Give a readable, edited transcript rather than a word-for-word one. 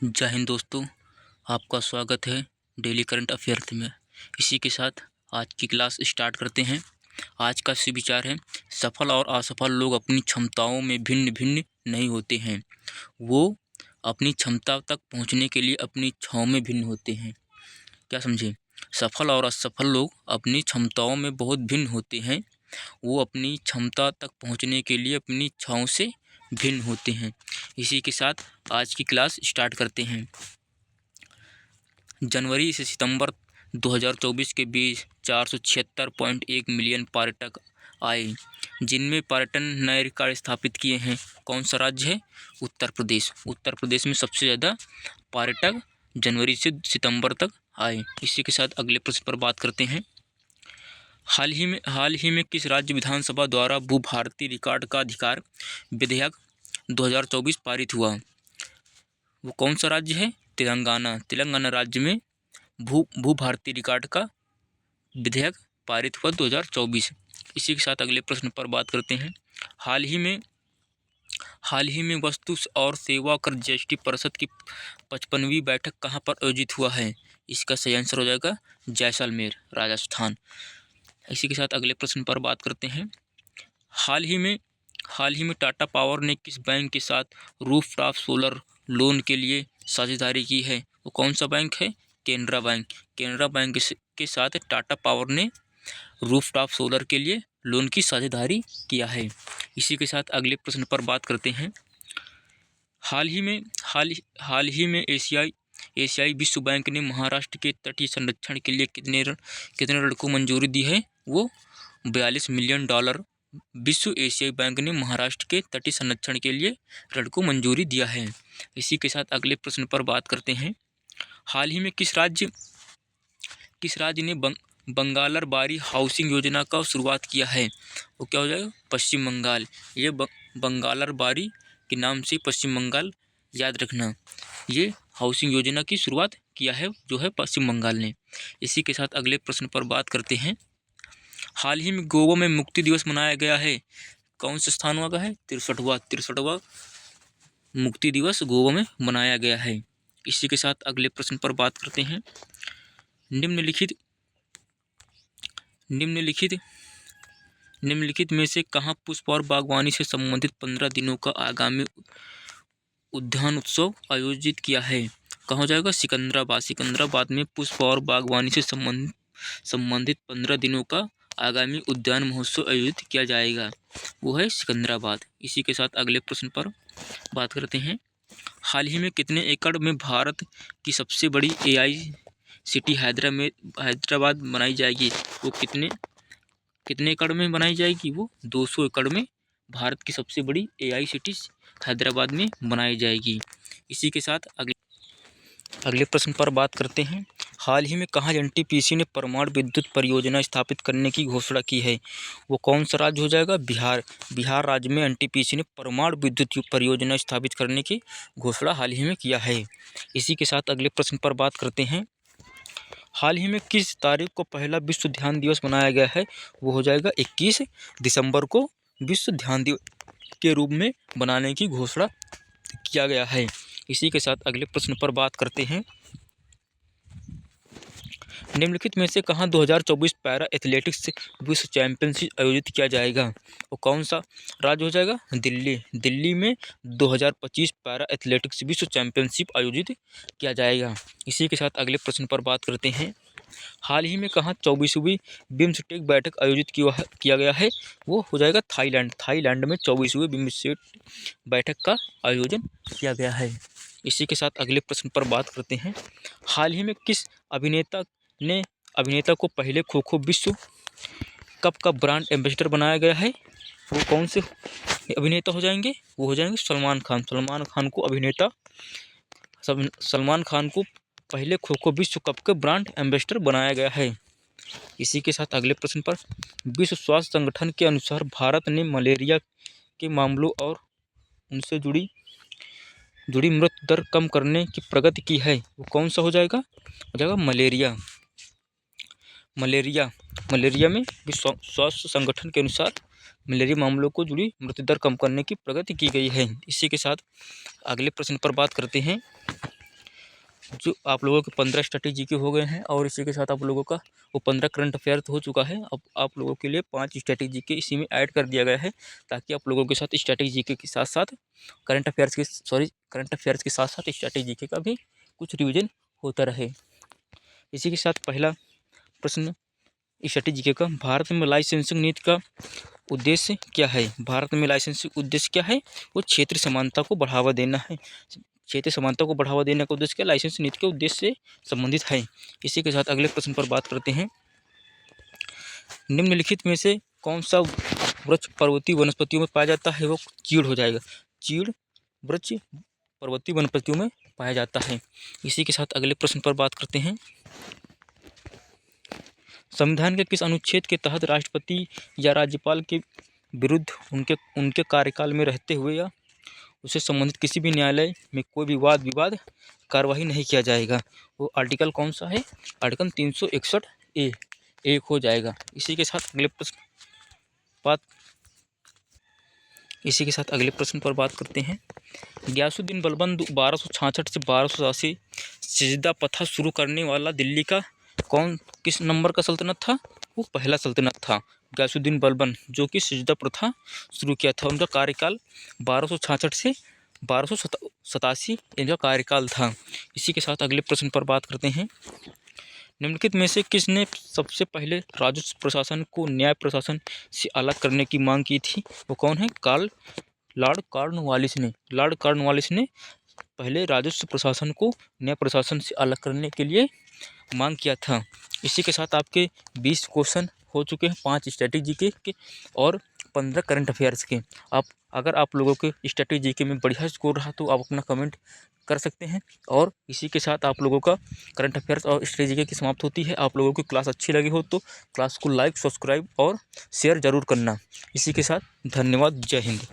जय हिंद दोस्तों, आपका स्वागत है डेली करंट अफेयर्स में। इसी के साथ आज की क्लास स्टार्ट करते हैं। आज का विचार है, सफल और असफल लोग अपनी क्षमताओं में भिन्न भिन्न नहीं होते हैं, वो अपनी क्षमता तक पहुंचने के लिए अपनी इच्छाओं में भिन्न होते हैं। क्या समझे? सफल और असफल लोग अपनी क्षमताओं में बहुत भिन्न होते हैं, वो अपनी क्षमता तक पहुंचने के लिए अपनी इच्छाओं से भिन्न होते हैं। इसी के साथ आज की क्लास स्टार्ट करते हैं। जनवरी से सितंबर 2024 के बीच 476.1 मिलियन पर्यटक आए, जिनमें पर्यटन नए रिकॉर्ड स्थापित किए हैं। कौन सा राज्य है? उत्तर प्रदेश। उत्तर प्रदेश में सबसे ज़्यादा पर्यटक जनवरी से सितंबर तक आए। इसी के साथ अगले प्रश्न पर बात करते हैं। हाल ही में किस राज्य विधानसभा द्वारा भू-भारतीय रिकॉर्ड का अधिकार विधेयक 2024 पारित हुआ? वो कौन सा राज्य है? तेलंगाना। तेलंगाना राज्य में भू-भारतीय रिकॉर्ड का विधेयक पारित हुआ 2024। इसी के साथ अगले प्रश्न पर बात करते हैं। हाल ही में वस्तु और सेवा कर जीएसटी परिषद की 55वीं बैठक कहाँ पर आयोजित हुआ है? इसका सही आंसर हो जाएगा जैसलमेर, राजस्थान। इसी के साथ अगले प्रश्न पर बात करते हैं। हाल ही में टाटा पावर ने किस बैंक के साथ रूफटॉप सोलर लोन के लिए साझेदारी की है? वो कौन सा बैंक है? केनरा बैंक। केनरा बैंक के साथ टाटा पावर ने रूफटॉप सोलर के लिए लोन की साझेदारी किया है। इसी के साथ अगले प्रश्न पर बात करते हैं। हाल ही में एशियाई विश्व बैंक ने महाराष्ट्र के तटीय संरक्षण के लिए कितने ऋण को मंजूरी दी है? वो $42 मिलियन। विश्व एशियाई बैंक ने महाराष्ट्र के तटीय संरक्षण के लिए ऋण को मंजूरी दिया है। इसी के साथ अगले प्रश्न पर बात करते हैं। हाल ही में किस राज्य ने बंगालर बारी हाउसिंग योजना का शुरुआत किया है? वो क्या हो जाएगा? पश्चिम बंगाल। ये बंगालर बारी के नाम से पश्चिम बंगाल याद रखना। ये हाउसिंग योजना की शुरुआत किया है जो है पश्चिम बंगाल ने। इसी के साथ अगले प्रश्न पर बात करते हैं। हाल ही में गोवा में मुक्ति दिवस मनाया गया है। कौन सा स्थान हुआ है? 63वां मुक्ति दिवस गोवा में मनाया गया है। इसी के साथ अगले प्रश्न पर बात करते हैं। निम्नलिखित में से कहाँ पुष्प और बागवानी से संबंधित 15 दिनों का आगामी उद्यान उत्सव आयोजित किया है? कहाँ हो जाएगा? सिकंदराबाद में पुष्प और बागवानी से संबंधित 15 दिनों का आगामी उद्यान महोत्सव आयोजित किया जाएगा, वो है सिकंदराबाद। इसी के साथ अगले प्रश्न पर बात करते हैं। हाल ही में कितने एकड़ में भारत की सबसे बड़ी AI सिटी हैदराबाद बनाई जाएगी? वो कितने एकड़ में बनाई जाएगी? वो 200 एकड़ में भारत की सबसे बड़ी AI सिटी हैदराबाद में बनाई जाएगी। इसी के साथ अगले प्रश्न पर बात करते हैं। हाल ही में कहाँ NTPC ने परमाणु विद्युत परियोजना स्थापित करने की घोषणा की है? वो कौन सा राज्य हो जाएगा? बिहार राज्य में NTPC ने परमाणु विद्युत परियोजना स्थापित करने की घोषणा हाल ही में किया है। इसी के साथ अगले प्रश्न पर बात करते हैं। हाल ही में किस तारीख को पहला विश्व ध्यान दिवस मनाया गया है? वो हो जाएगा 21 दिसंबर को विश्व ध्यान दिवस के रूप में बनाने की घोषणा किया गया है। इसी के साथ अगले प्रश्न पर बात करते हैं। निम्नलिखित में से कहाँ 2024 पैरा एथलेटिक्स विश्व चैंपियनशिप आयोजित किया जाएगा? वो कौन सा राज्य हो जाएगा? दिल्ली में 2025 पैरा एथलेटिक्स विश्व चैंपियनशिप आयोजित किया जाएगा। इसी के साथ अगले प्रश्न पर बात करते हैं। हाल ही में कहाँ 24वीं बिम्स्टेक बैठक आयोजित किया गया है? वो हो जाएगा थाईलैंड में 24वीं बिम्स्टेक बैठक का आयोजन किया गया है। इसी के साथ अगले प्रश्न पर बात करते हैं। हाल ही में किस अभिनेता को पहले खो-खो विश्व कप का ब्रांड एम्बेसडर बनाया गया है? वो कौन से अभिनेता हो जाएंगे? वो हो जाएंगे सलमान खान को पहले खो-खो विश्व कप के ब्रांड एम्बेसडर बनाया गया है। इसी के साथ अगले प्रश्न पर विश्व स्वास्थ्य संगठन के अनुसार भारत ने मलेरिया के मामलों और उनसे जुड़ी मृत्यु दर कम करने की प्रगति की है। वो कौन सा हो जाएगा? मलेरिया में विश्व स्वास्थ्य संगठन के अनुसार मलेरिया मामलों को जुड़ी मृत्यु दर कम करने की प्रगति की गई है। इसी के साथ अगले प्रश्न पर बात करते हैं। जो आप लोगों के 15 स्टैटिक जीके हो गए हैं और इसी के साथ आप लोगों का वो 15 करंट अफेयर हो चुका है। अब आप लोगों के लिए 5 स्टैटिक जीके इसी में ऐड कर दिया गया है, ताकि आप लोगों के साथ स्टैटिक जीके के साथ साथ करंट अफेयर्स के साथ साथ स्टैटिक जीके का भी कुछ रिविजन होता रहे। इसी के साथ पहला प्रश्न स्टैटिक जीके का, भारत में लाइसेंसिंग नीति का उद्देश्य क्या है? भारत में लाइसेंसिंग उद्देश्य क्या है? वो क्षेत्रीय समानता को बढ़ावा देना है। क्षेत्रीय समानता को बढ़ावा देने का उद्देश्य क्या लाइसेंस नीति के उद्देश्य से संबंधित है। इसी के साथ अगले प्रश्न पर बात करते हैं। निम्नलिखित में से कौन सा वृक्ष पर्वतीय वनस्पतियों में पाया जाता है? वो चीड़ हो जाएगा। चीड़ वृक्ष पर्वतीय वनस्पतियों में पाया जाता है। इसी के साथ अगले प्रश्न पर बात करते हैं। संविधान के किस अनुच्छेद के तहत राष्ट्रपति या राज्यपाल के विरुद्ध उनके कार्यकाल में रहते हुए या उससे संबंधित किसी भी न्यायालय में कोई भी वाद विवाद कार्रवाई नहीं किया जाएगा? वो आर्टिकल कौन सा है? आर्टिकल 361 ए एक हो जाएगा। इसी के साथ अगले प्रश्न पर बात करते हैं। गियासुद्दीन बलबन 1266 से 1287 सजदा प्रथा शुरू करने वाला दिल्ली का किस नंबर का सल्तनत था? वो पहला सल्तनत था। गियासुद्दीन बलबन जो कि सजदा प्रथा शुरू किया था, उनका कार्यकाल 1266 से 1287 इनका कार्यकाल था। इसी के साथ अगले प्रश्न पर बात करते हैं। निम्नलिखित में से किसने सबसे पहले राजस्व प्रशासन को न्याय प्रशासन से अलग करने की मांग की थी? वो कौन है? लॉर्ड कॉर्नवालिस ने पहले राजस्व प्रशासन को न्याय प्रशासन से अलग करने के लिए मांग किया था। इसी के साथ आपके 20 क्वेश्चन हो चुके हैं, 5 स्टैटिक जीके के और 15 करंट अफेयर्स के। अगर आप लोगों के स्टैटिक जीके में बढ़िया स्कोर रहा तो आप अपना कमेंट कर सकते हैं। और इसी के साथ आप लोगों का करंट अफेयर्स और स्टैटिक जीके की समाप्त होती है। आप लोगों की क्लास अच्छी लगी हो तो क्लास को लाइक, सब्सक्राइब और शेयर जरूर करना। इसी के साथ धन्यवाद। जय हिंद।